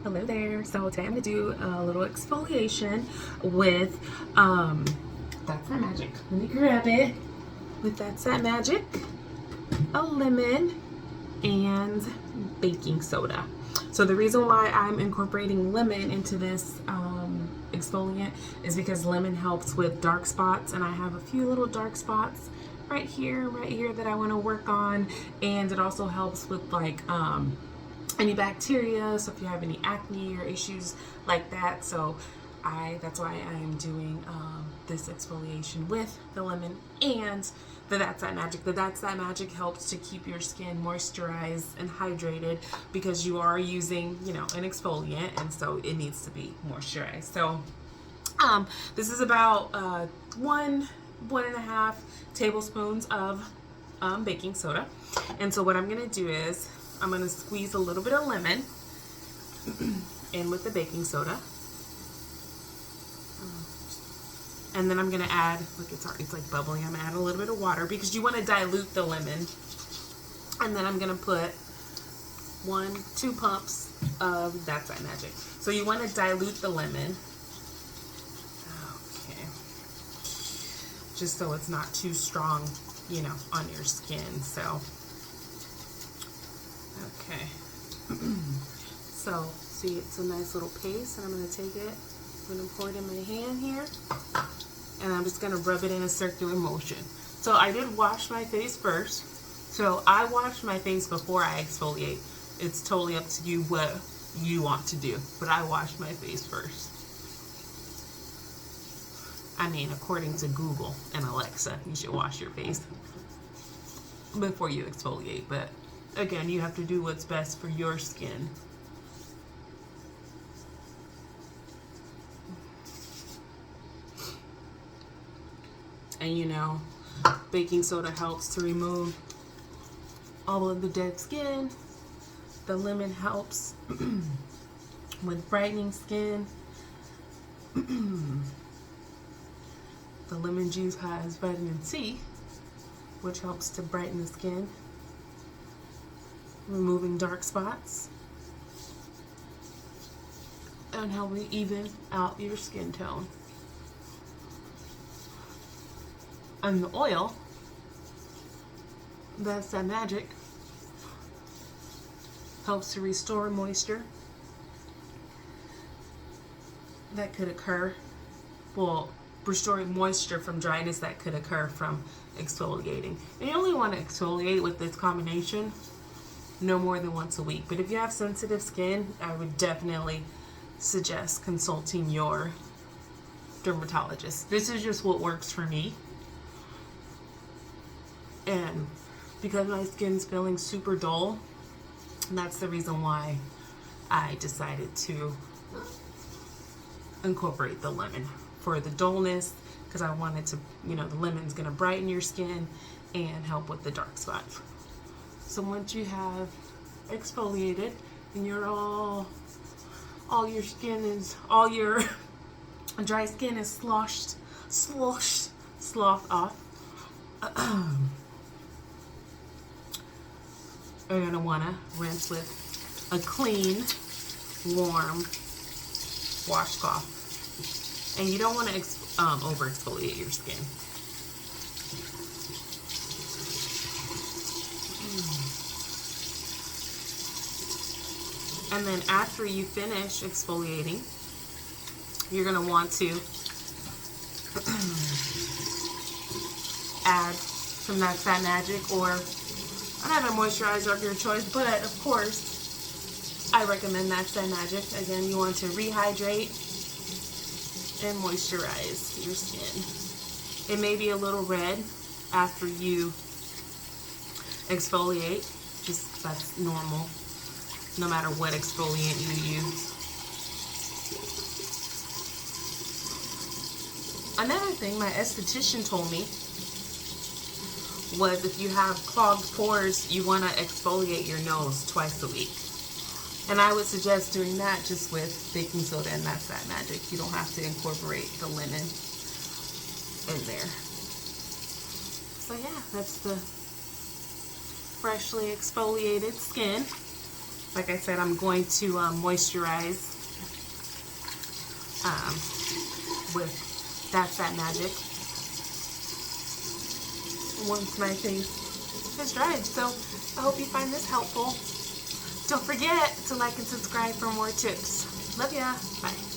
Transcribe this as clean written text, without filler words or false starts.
Hello there. So today I'm gonna do a little exfoliation with That's Not Magic. Let me grab it. With That's Not Magic, a lemon, and baking soda. So the reason why I'm incorporating lemon into this exfoliant is because lemon helps with dark spots, and I have a few little dark spots right here that I want to work on, and it also helps with like any bacteria, so if you have any acne or issues like that. So that's why I am doing this exfoliation with the lemon and the That's That Magic. The That's That Magic helps to keep your skin moisturized and hydrated because you are using, an exfoliant, and so it needs to be moisturized. So this is about 1.5 tablespoons of baking soda. And so what I'm gonna do is I'm gonna squeeze a little bit of lemon in with the baking soda. And then I'm gonna add, look, it's like bubbling. I'm gonna add a little bit of water because you want to dilute the lemon. And then I'm gonna put 2 pumps of That's That Magic. So you want to dilute the lemon. Okay. Just so it's not too strong, on your skin. So, okay. So, see, it's a nice little paste, and I'm gonna take it. I'm gonna pour it in my hand here, and I'm just gonna rub it in a circular motion. So I did wash my face first. So I wash my face before I exfoliate. It's totally up to you what you want to do, but I wash my face first. I mean, according to Google and Alexa, you should wash your face before you exfoliate, but again, you have to do what's best for your skin. And baking soda helps to remove all of the dead skin. The lemon helps with brightening skin. The lemon juice has vitamin C, which helps to brighten the skin, removing dark spots, and helping even out your skin tone. And the oil, That's That Magic, helps to restore moisture that could occur, restoring moisture from dryness that could occur from exfoliating. And you only want to exfoliate with this combination no more than once a week. But if you have sensitive skin, I would definitely suggest consulting your dermatologist. This is just what works for me. And because my skin's feeling super dull, that's the reason why I decided to incorporate the lemon for the dullness, because I wanted to, the lemon's gonna brighten your skin and help with the dark spots. So once you have exfoliated and you're all your dry skin is sloshed off, you're gonna wanna rinse with a clean, warm washcloth. And you don't wanna over exfoliate your skin. And then after you finish exfoliating, you're gonna want to add some That's That Magic or another moisturizer of your choice, but of course, I recommend That's That Magic. Again, you want to rehydrate and moisturize your skin. It may be a little red after you exfoliate, just that's normal, no matter what exfoliant you use. Another thing my esthetician told me was if you have clogged pores, you want to exfoliate your nose twice a week. And I would suggest doing that just with baking soda and That's That Magic. You don't have to incorporate the lemon in there. So yeah, that's the freshly exfoliated skin. Like I said, I'm going to moisturize with That's That Magic once my face is dried. So I hope you find this helpful. Don't forget to like and subscribe for more tips. Love ya. Bye.